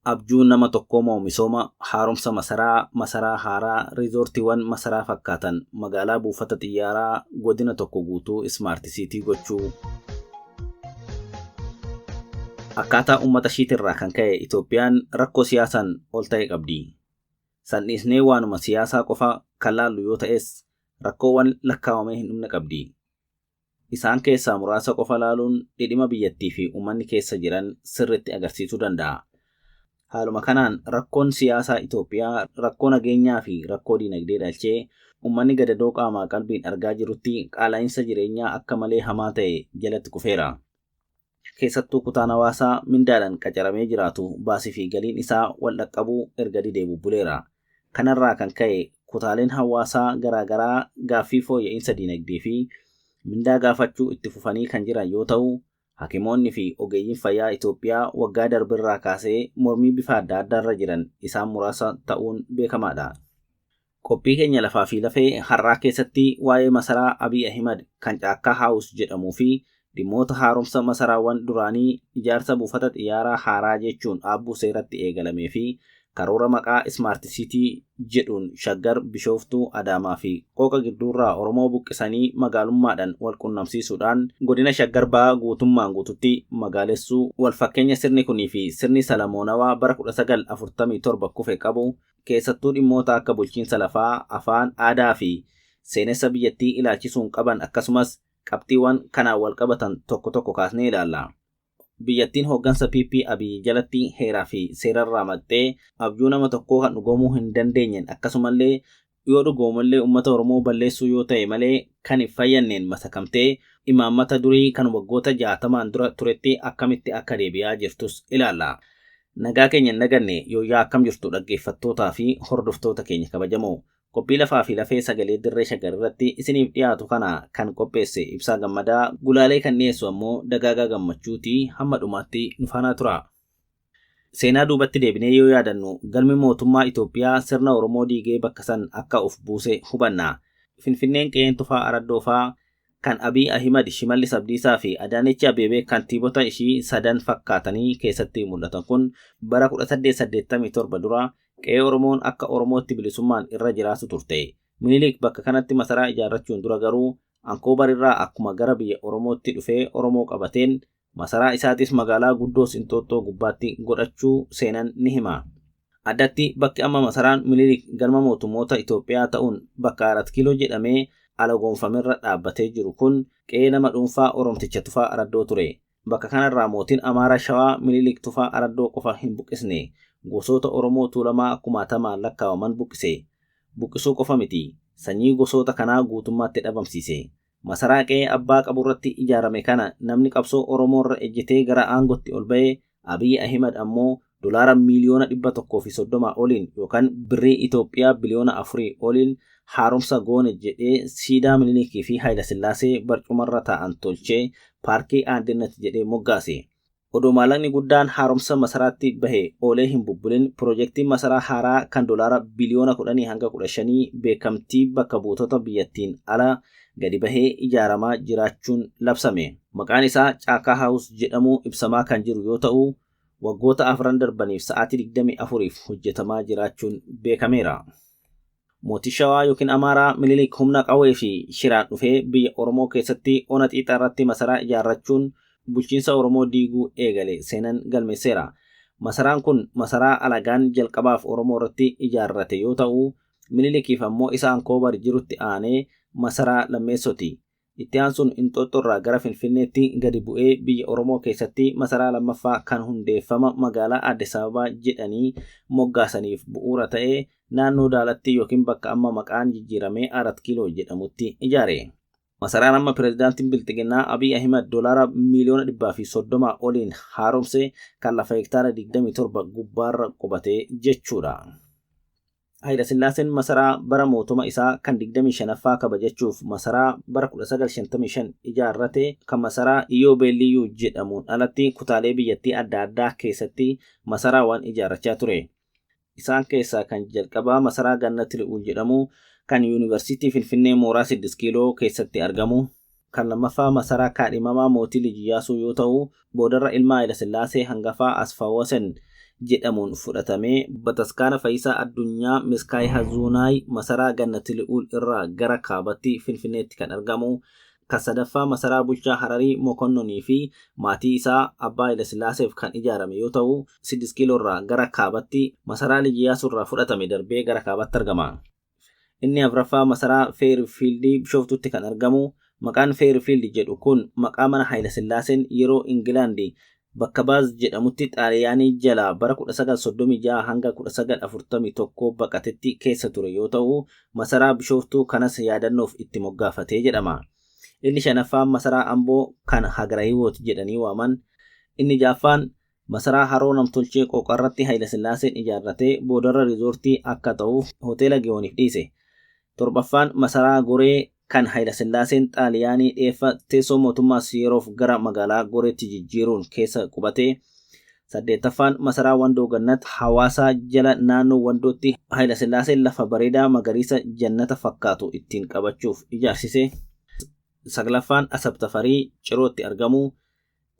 abjuun nama tokkoomoo misooma haaromsa masaraa haaraa riizoortiiwwan masaraa fakkaatan magaalaa buufata xiyyaaraa godina tokko guutuu Smart City gochuu. Akkaataa uummata ishiitirraa kan ka'e Itoophiyaan rakkoo siyaasaan ol ta'e qabdi. Sandhiisnee waanuma siyaasaa qofa kan laallu yoo ta'es rakkoowwan lakkaawamee hin dhumne qabdi. Isaan keessaa muraasa qofa laaluun dhidhima biyyattii fi uummanni keessa jiran sirriitti agarsiisuu danda'a. Haaluma kanaan rakkoon siyaasaa Itoophiyaa rakkoo nageenyaa fi rakkoo dinagdee dhalchee uummanni gadadoo qaamaa qalbiin argaa jirutti qaala'insa jireenyaa akka malee hamaa ta'e jalatti kufeera. Keessattuu kutaan hawaasaa mindaadhaan qacaramee jiraatu baasii fi galiin isaa wal dhaqqabuu erga didee bubbuleera. Kanarraa kan ka'e kutaaleen hawaasaa garaagaraa gaaffii fooyya'insa dinagdee fi mindaa gaafachuu itti fufanii kan jiran yoo ta'u, Hakimoonni fi ogeeyyiin fayyaa Itoophiyaa waggaa darbirraa kaasee mormii bifa adda addaarra jiran isaan muraasa ta'uun beekamaadha. Qophii keenya lafaa fi lafee har'aa keessatti waa'ee masaraa Abiy Ahimad kan Caakkaa Haawus jedhamuu fi dhimmoota haaromsa masaraawwan duraanii ijaarsa buufata xiyyaaraa haaraa jechuun aabbuu seeratti eegalamee fi karoora maqaa Smart City jedhuun Shaggar, Bishooftuu, Adaamaa fi Qooqa gidduurraa Oromoo buqqisanii magaalummaadhaan wal qunnamsiisuudhaan godina Shaggar ba'aa guutummaan guututti magaalessuu wal fakkeenya sirni kunii fi sirni Salamoonawaa bara 1947 kufe qabu keessattuu dhimmoota akka bulchiinsa lafaa, afaan, aadaa fi seenessa biyyattii ilaalchisuun qaban akkasumas qabxiiwwan kanaan wal qabatan tokko tokko kaasnee ilaalla. Biyyattiin hooggansa PP Abiy jalatti heeraa fi seerarraa maqxee abjuu nama tokkoo kan dhugoomuu hin dandeenyen akkasumallee yoo dhugoomallee uummata Oromoo balleessuu yoo ta'e malee kan hin fayyanneen masakamtee imaammata durii kan waggoota 60 dura turetti akkamitti akka deebi'aa jirtus ilaalla. Nagaa keenya naganne yooyaa akkam jirtu dhaggeeffattootaa fi hordoftoota keenya kabajamoo. Qophii lafaa fi lafee sagalee dirree Shaggar irratti isiniif dhiyaatu kana kan qopheesse Ibsaa Gammadaa, gulaalee kan dhiyeessu ammoo Dagaagaa Gammachuuti. Hamma dhumaatti nu faana tura. Seenaa duubatti deebinee yoo yaadannu galmi mootummaa Itoophiyaa sirna Oromoo diigee bakka san akka of buuse hubanna. Finfinneen qe'een Tufaa Araddoofaa kan Abiy Ahimad, Shimallis Abdiisaa fi Adaanech Abeebee kantiibota ishii sadan fakkaatanii keessatti mul'atan kun bara 1887 dura qe'ee Oromoon akka Oromootti bilisummaan irra jiraatu turte. Minilik bakka kanatti masaraa ijaarrachuun dura garuu Ankoobarirraa akkuma gara biyya Oromootti dhufee Oromoo qabateen masaraa isaatis magaalaa guddoo Inxooxxoo gubbaatti godhachuu seenan ni hima. Addatti bakki amma masaraan Minilik galma mootummoota Itoophiyaa ta'uun bakka 4 kiiloo jedhamee alagoonfamerra dhaabbatee jiru kun qe'ee nama dhuunfaa Oromticha Tufaa Araddoo ture. Bakka kanarraa mootiin Amaaraa Shawaa Minilik Tufaa Araddoo qofa hin buqqisne. Gosoota Oromoo Tuulamaa 60,000 lakkaawaman buqqise. Buqqisuu qofa miti, sanyii gosoota kanaa guutummaatti dhabamsiise. Masaraa qe'ee abbaa qaburratti ijaarame kana namni qabsoo Oromoorra ejjetee gara aangootti ol ba'ee Abiy Ahimad ammoo $130 miliyoona oliin yookaan birrii Itoophiyaa biliyoona 4 oliin haaromsa goone jedhee siidaa Minilikii fi Hayila Sillaasee barcumarra taa'an tolchee paarkii Andinet jedhee moggaase. Odoo maallaqni guddaan haaromsa masaraatti bahe oolee hin bubbulin piroojeektiin masaraa haaraa kan $10 biliyoona 10 hanga 15 beekamtii bakka buutota biyyattiin ala gadi bahee ijaaramaa jiraachuun labsame. Maqaan isaa Caakkaa Haawus jedhamu ibsamaa kan jiru yoo ta'u, waggoota 4 darbaniif sa'aatii 24f hojjetamaa jiraachuun beekameera. Mootii Shawaa yookiin Amaaraa Minilik humna qawwee fi shiraan dhufee biyya Oromoo keessatti ona xiixaa irratti masaraa ijaarrachuun bulchiinsa Oromoo diiguu eegale seenan galmeesseera. Masaraan kun masaraa alagaan jalqabaaf Oromoo irratti ijaarrate yoo ta'u, Minilikiif ammoo isa Ankoobar jirutti aanee masaraa lammeessoti. Itti aansuun Inxooxxoorraa gara Finfinneetti gadi bu'ee biyya Oromoo keessatti masaraa lammaffaa kan hundeeffama magaalaa Addis Ababaa jedhanii moggaasaniif bu'uura ta'ee naannoo Daalatti yookiin bakka amma maqaan jijjiiramee 4 kiiloo jedhamutti ijaare. Masaraan amma pireezidaantiin Bilxiginnaa Abiy Ahimad $130 miliyoona oliin haaromse kan lafa hektaara 27 gubbaarra qubatee jechuudha. Hayila Sillaaseen masaraa bara mootummaa isaa kan 25ffaa kabajachuuf masaraa bara 1955 ijaarrate kan masaraa Iyyoobeeliyyuu jedhamuun alatti kutaalee biyyattii adda addaa keessatti masaraawwan ijaarrachaa ture. Isaan keessaa kan jalqabaa masaraa Gannat Li'uul jedhamu kan Yuunivarsiitii Finfinnee mooraa 6 kiiloo keessatti argamu. Kan lammaffaa masaraa kaadhimamaa mootii Liji Iyyaasuu yoo ta'u, boodarra ilma Hayila Sillaasee hangafaa Asfaawwasen jedhamuun fudhatamee Bataskaana Fayyisaa Addunyaa Miskaay Hazuunaay masaraa Gannatil Ul irraa gara kaabatti Finfinneetti kan argamu. Kasadaffaa masaraa bulchaa Hararii Mokonnonii fi maatii isaa Abbaa Hayilesillaaseef kan ijaarame yoo ta'u 6 kiiloorraa gara kaabatti masaraa Lijiyyaasurraa fudhatame darbee gara kaabatti argama. Inni afraffaa masaraa Feerfiildii Bishooftutti kan argamu. Maqaan Feerfiild jedhu kun maqaa mana Hayilesillaaseen yeroo Ingilaandi bakka Baaz jedhamutti Xaaliyaanii jalaa bara 1936 hanga 1941 baqatetti keessa ture yoo ta'u masaraa Bishooftuu kanas yaadannoof itti moggaafatee jedhama. Inni shanaffaan masaraa Amboo kan Hagarahiwoot jedhanii waaman. Inni ja'affaan masaraa Haroo Namtolchee Qooqarratti Hayilesillaaseen ijaarratee boodarra riizoortii akka ta'uuf hoteela Giyooniif dhiise. Torbaffaan masaraa Goree kan Hayilesillaaseen Xaaliyaanii dheeffa teessoo mootummaas yeroof gara magaalaa Goreetti jijjiiruun keessa qubate. 8ffaan masaraa Wandoo Gannat Hawaasaa jala naannoo Wandootti Hayilesillaaseen lafa bareedaa magariisa jannata fakkaatu ittiin qabachuuf ijaarsise. 9ffaan Asab Tafarii Cirootti argamu.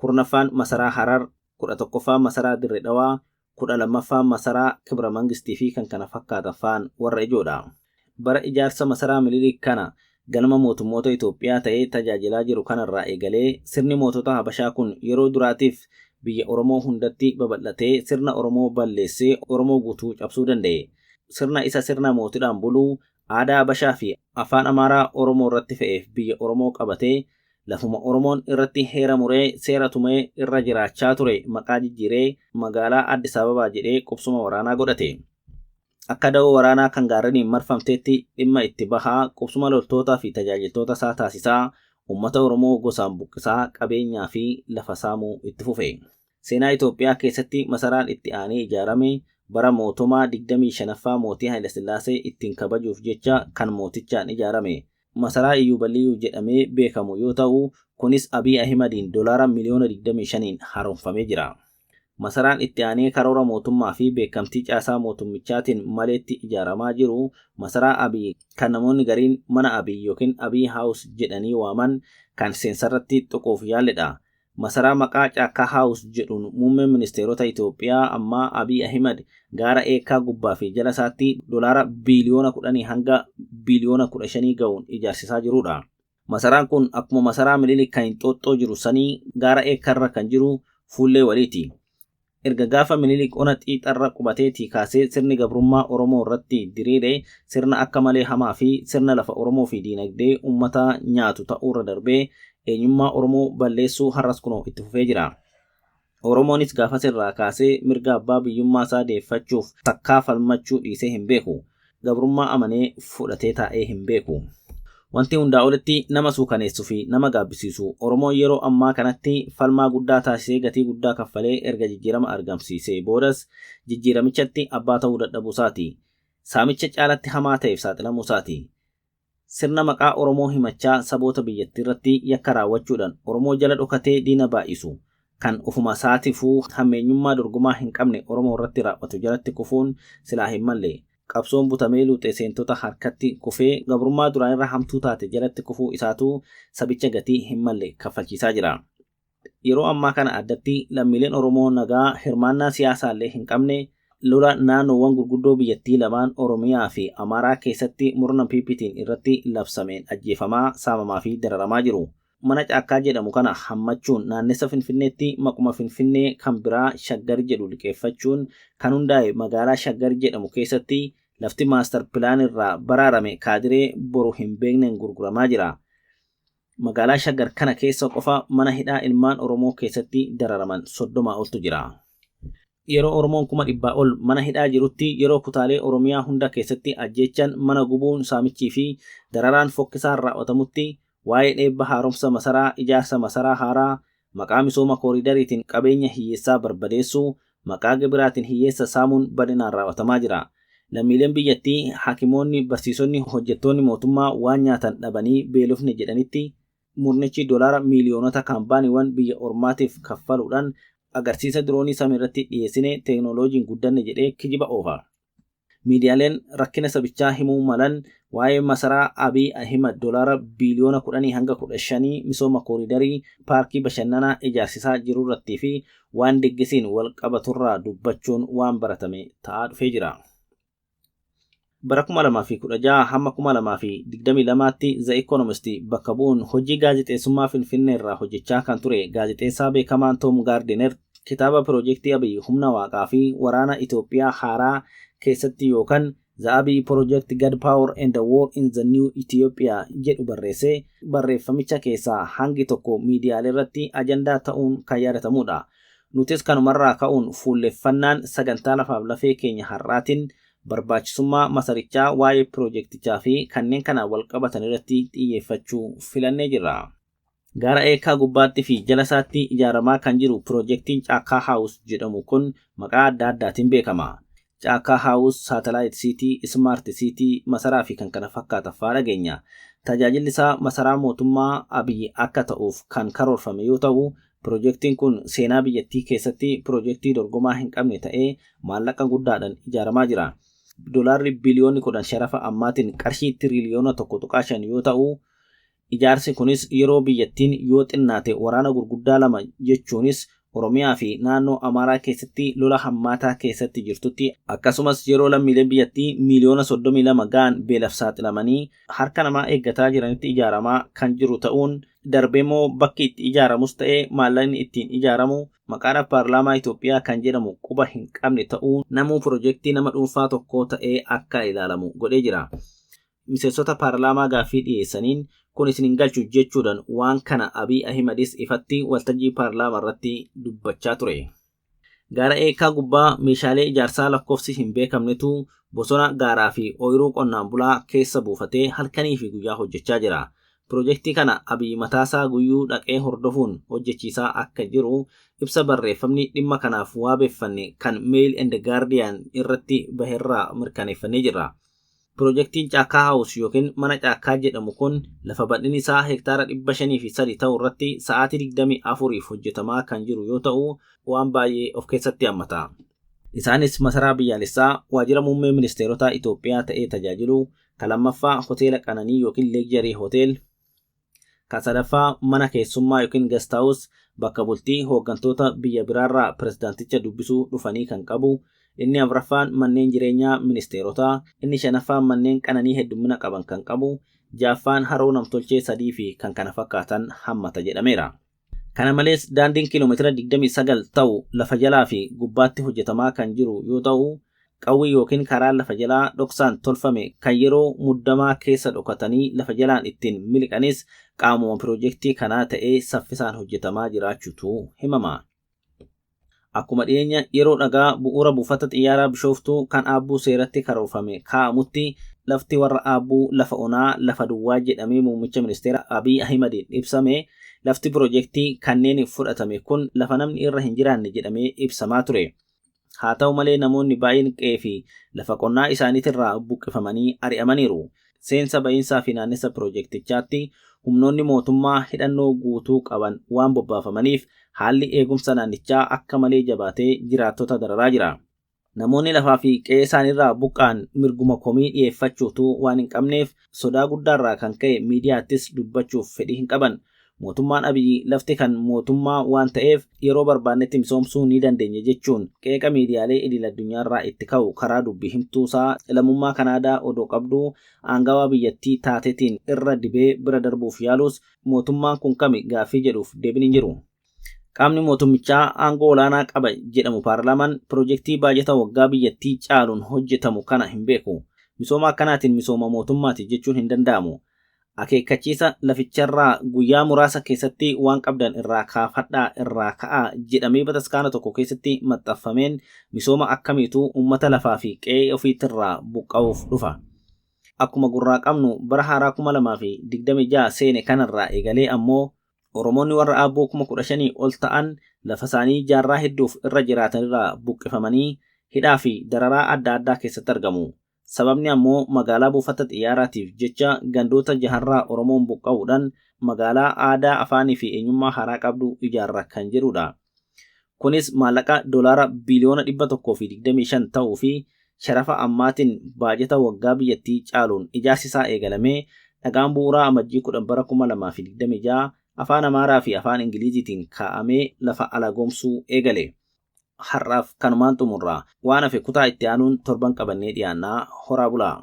10ffaan masaraa Harar. 11ffaan masaraa Dirree Dhawaa. 12ffaan masaraa Kibra Mangistii fi kan kana fakkaatan warra ijoodha. Bara ijaarsa masaraa Minilik kana galma mootummoota Itoophiyaa ta'ee tajaajilaa jiru kanarraa eegalee sirni mootota Habashaa kun yeroo duraatiif biyya Oromoo hundatti babal'atee sirna Oromoo balleessee Oromoo guutuu cabsuu danda'e. Sirna isa sirna mootiidhaan buluu aadaa Habashaa fi afaan Amaaraa Oromoo irratti fe'eef biyya Oromoo qabatee lafuma Oromoon irratti heera muree seera tumee irra jiraachaa ture maqaa jijjiiree magaalaa Addis Ababaa jedhee qubsuma waraanaa godhate. Akka da'oo waraanaa kan gaarreniin marfamteetti dhimma itti bahaa qubsuma loltootaa fi tajaajiltoota isaa taasisaa uummata Oromoo gosaan buqqisaa qabeenyaa fi lafa saamuu itti fufe. Seenaa Itoophiyaa keessatti masaraan itti aanee ijaarame bara mootummaa 25ffaa mootii Hayilesillaasee ittiin kabajuuf jecha kan mootichaan ijaarame. Masaraa Iyyuubaliyyuu jedhamee beekamu yoo ta'u kunis Abiy Ahimadiin $25 miliyoona haaromfamee jira. Masaraan itti aanee karoora mootummaa fi beekamtii caasaa mootummichaatiin maleetti ijaaramaa jiru masaraa Abiy kan namoonni gariin mana Abiy yookiin Abiy House jedhanii waaman kan seensarratti xuquuf yaalledha. Masaraa maqaa Caakkaa House jedhuun muummeen ministeerota Itoophiyaa ammaa Abiy Ahimad gaara eekaa gubbaa fi jala isaatti $10 biliyoona hanga biliyoona 15 ga'uun ijaarsisaa jirudha. Masaraan kun akkuma masaraa Minilik kan Inxooxxoo jiru sanii gaara eekkarra kan jiru fuullee waliiti. Erga gaafa Minilik ona xiixarra qubateetii kaasee sirni gabrummaa Oromoo irratti diriire sirna akka malee hamaa fi sirna lafa Oromoo fi diinagdee uummata nyaatu ta'uurra darbee eenyummaa Oromoo balleessuu har'as kunoo itti fufee jira. Oromoonis gaafa sirraa kaasee mirga abbaa biyyummaa isaa deeffachuuf takkaa falmachuu dhiisee hin beeku. Gabrummaa amanee fudhatee taa'ee hin beeku. Wanti hundaa olitti nama suukaneessuu fi nama gaabbisiisu Oromoon yeroo ammaa kanatti falmaa guddaa taasisee gatii guddaa kaffalee erga jijjiirama argamsiisee boodas jijjiiramichatti abbaa ta'uu dadhabuusaati. Saamicha caalatti hamaa ta'eef saaxilamuusaati. Sirna maqaa Oromoo himachaa saboota biyyattii irratti yakka raawwachuudhaan Oromoo jala dhokatee diina baay'isu kan ofuma isaatiifuu hammeenyummaa dorgomaa hin qabne Oromoo irratti raawwatu jalatti kufuun silaa hin malle. Qabsoon butamee luuxee seentota harkatti kufee gabrummaa duraan irra hamtuu taate jalatti kufuu isaatu sabicha gatii hin malle kaffalchiisaa jira. Yeroo ammaa kana addatti lammiileen Oromoo nagaa hirmaannaa siyaasaallee hin qabne lola naannoowwan gurguddoo biyyattii lamaan Oromiyaa fi Amaaraa keessatti murna PPT'n irratti labsameen ajjeefamaa, saamamaa fi dararamaa jiru. Mana Caakkaa jedhamu kana hammachuun naannessa Finfinneetti maquma Finfinnee kan biraa Shaggar jedhu liqeeffachuun kan hundaa'e magaalaa Shaggar jedhamu keessatti lafti maastar pilaan irraa baraarame kaadiree boru hin beekneen gurguramaa jira. Magaalaa Shaggar kana keessa qofa mana hidhaa ilmaan Oromoo keessatti dararaman 30 oltu jira. Yeroo Oromoon 100 ol mana hidhaa jirutti yeroo kutaalee Oromiyaa hunda keessatti ajjeechan mana gubuun saamichii fi dararaan fokkisaan raawwatamutti waa'ee dheebba haaromsa masaraa ijaarsa masaraa haaraa maqaa misooma kooriidariitiin qabeenya hiyyeessaa barbadeessuu maqaa gibiraatiin hiyyeessa saamuun bal'inaan raawwatamaa jira. Lammiileen biyyattii hakimoonni barsiisonni hojjettoonni mootummaa waan nyaatan dhabanii beelofne jedhanitti murnichi $1 miliyoonota kaampaaniiwwan biyya ormaatiif kaffaluudhaan agarsiisa diroonii samii irratti dhiyeessine teeknooloojiin guddanne jedhee kijiba oofa. Miidiyaaleen rakkina sabichaa himuu malan waa'ee masaraa Abiy Ahimad doolaara biliyoona 10 hanga 15 misooma kooriidarii paarkii bashannanaa ijaarsisaa jiru irratti fi waan deggisiin wal qabaturraa dubbachuun waan baratame ta'aa dhufee jira. Bara 2016 hamma 2022tti The Economist bakka bu'uun hojii gaazexeessummaa Finfinnee irraa hojjechaa kan ture gaazexeessaa beekamaan Tom Gardiner kitaaba piroojeektii Abiy humna waaqaa fi waraana Itoophiyaa haaraa keessatti yookaan The Abiy Project God Power and the War in the New Ethiopia jedhu barreessee barreeffamicha keessaa hangi tokko miidiyaalee irratti ajandaa ta'uun kan yaadatamudha. Nutis kanumarraa ka'uun fuulleffannaan sagantaa lafaaf lafee keenya har'aatiin barbaachisummaa masarichaa waa'ee piroojeektichaa fi kanneen kana wal qabatan irratti xiyyeeffachuu filannee jirra. Gaara eekaa gubbaatti fi jala isaatti ijaaramaa kan jiru piroojeektiin Caakkaa House jedhamu kun maqaa adda addaatiin beekama. Caakkaa House, Satellite City, Smart City, masaraa fi kan kana fakkaatan fa'aa dhageenya. Tajaajilli isaa masaraa mootummaa Abiy akka ta'uuf kan karoorfame yoo ta'u, piroojeektiin kun seenaa biyyattii keessatti piroojeektii dorgomaa hin qabne ta'ee maallaqa guddaadhaan ijaaramaa jira. Doolaarri biliyoonni 10 sharafa ammaatiin qarshii tiriliyoona 1.5 yoo ta'u, ijaarsi kunis yeroo biyyattiin yoo xinnaate waraana gurguddaa 2 jechuunis Oromiyaa fi naannoo Amaaraa keessatti lola hammaataa keessatti jirtutti akkasumas yeroo lammiileen biyyattii miliyoona 32 ga'an beelaaf saaxilamanii harka namaa eeggataa jiranitti ijaaramaa kan jiru ta'uun darbeemoo bakki itti ijaaramus ta'ee maallaqni ittiin ijaaramu maqaan paarlaamaa Itoophiyaa kan jedhamu quba hin qabne ta'uun namuu piroojeektii nama dhuunfaa tokko ta'ee akka ilaalamu godhee jira. Miseensota paarlaamaa gaaffii dhiyeessaniin kun isin hin galchu jechuudhaan waan kana Abiy Ahimedis ifatti waltajjii paarlaamaa irratti dubbachaa ture. Gaara eekaa gubbaa meeshaalee ijaarsaa lakkoofsi hin beekamnetu bosona gaaraa fi ooyiruu qonnaan bulaa keessa buufatee halkanii fi guyyaa hojjechaa jira. Piroojeektii kana Abiy mataasaa guyyuu dhaqee hordofuun hojjechiisaa akka jiru ibsa barreeffamni dhimma kanaaf waabeeffanne kan Mail and Guardian irratti baherraa mirkaneeffannee jirra. Piroojeektiin Caakkaa House yookiin mana caakkaa jedhamu kun lafa bal'inni isaa hektaara 503 ta'u irratti sa'aatii 24f hojjetamaa kan jiru yoo ta'u waan baay'ee of keessatti hammata. Isaanis masaraa biyyaalessaa, waajjira muummee ministeerotaa Itoophiyaa ta'ee tajaajilu, kan lammaffaa hoteela Qananii yookiin Leegjarii Hotel, kan sadaffaa mana keessummaa yookiin Guest House bakka bultii hooggantoota biyya biraarraa pirezidaanticha dubbisuu dhufanii kan qabu, inni afuraffaan manneen jireenyaa ministeerotaa, inni shanaffaan manneen qananii heddumina qaban kan qabu, jaaffaan haroo namtolchee 3 fi kan kana fakkaatan hammata jedhameera. Kana malees daandiin kiiloomeetira 29 ta'u lafa jalaa fi gubbaatti hojjetamaa kan jiru yoo ta'u, qawwii yookiin karaa lafa jalaa dhoksaan tolfame kan yeroo muddamaa keessa dhokatanii lafa jalaan ittiin miliqanis qaamuma piroojeektii kanaa ta'ee saffisaan hojjetamaa jiraachuutu himama. Akkuma dhiyeenya yeroo dhagaa bu'uura buufata xiyyaaraa Bishooftuu kan aabbuu seeratti karoorfame kaa'amutti lafti warra aabbuu lafa onaa lafa duwwaa jedhamee muummicha ministeera Abiy Ahimadiin ibsame. Lafti piroojeektii kanneen fudhatame kun lafa namni irra hin jiraanne jedhamee ibsamaa ture. Haa ta'u malee namoonni baay'een qe'ee fi lafa qonnaa isaaniitirraa buqqifamanii ari'amaniiru. Seensa ba'iinsaa fi naannessa piroojeektichaatti humnoonni mootummaa hidhannoo guutuu qaban waan bobbaafamaniif haalli eegumsa naannichaa akka malee jabaatee jiraattota dararaa jira. Namoonni lafaa fi qe'ee isaaniirraa buqqaan mirguma komii dhiyeeffachuutu waan hin qabneef sodaa guddaarraa kan ka'e miidiyaattis dubbachuuf fedhii hin qaban. Mootummaan Abiy lafti kan mootummaa waan ta'eef yeroo barbaannetti misoomsuu ni dandeenya jechuun qeeqa miidiyaalee idil addunyaarraa itti ka'u karaa dubbii himtuusaa lammummaa Kanaadaa odoo qabduu aangawaa biyyattii taatetiin irra dibee bira darbuuf yaalus mootummaan kun kami gaaffii jedhuuf deebiin hin jiru. Qaamni mootummichaa aangoo olaanaa qaba jedhamu paarlaamaan piroojeektii baajata waggaa biyyattii caaluun hojjetamu kana hin beeku. Misooma akkanaatiin misooma mootummaati jechuun hin danda'amu. Akeekkachiisa laficharraa guyyaa muraasa keessatti waan qabdan irraa kaafadhaa irraa ka'aa jedhamee bataskaana tokko keessatti maxxanfameen misooma akkamiitu uummata lafaa fi qe'ee ofiitirraa buqqa'uuf dhufa. Akkuma gurraa qabnu bara haaraa 2026 seene kanarraa eegalee ammoo Oromoonni warra aabboo 15,000 ol ta'an lafa isaanii jaarraa hedduuf irra jiraatanirraa buqqifamanii hidhaa fi dararaa adda addaa keessatti argamu. Sababni ammoo magaalaa buufata xiyyaaraatiif jecha gandoota jaharraa Oromoon buqqa'uudhaan magaalaa aadaa afaanii fi eenyummaa haaraa qabdu ijaarraa kan jedhudha. Kunis maallaqa doolaara biliyoona 125 ta'uu fi sharafa ammaatiin baajata waggaa biyyattii caaluun ijaarsi isaa eegalamee dhagaan bu'uuraa amajjii 10 bara 2026 afaan Amaaraa fi afaan Ingiliziitiin kaa'amee lafa alagoomsuu eegale. Har'aaf kanumaan xumurra. Waan hafe kutaa itti aanuun torban qabannee dhiyaannaa. Horaa bulaa.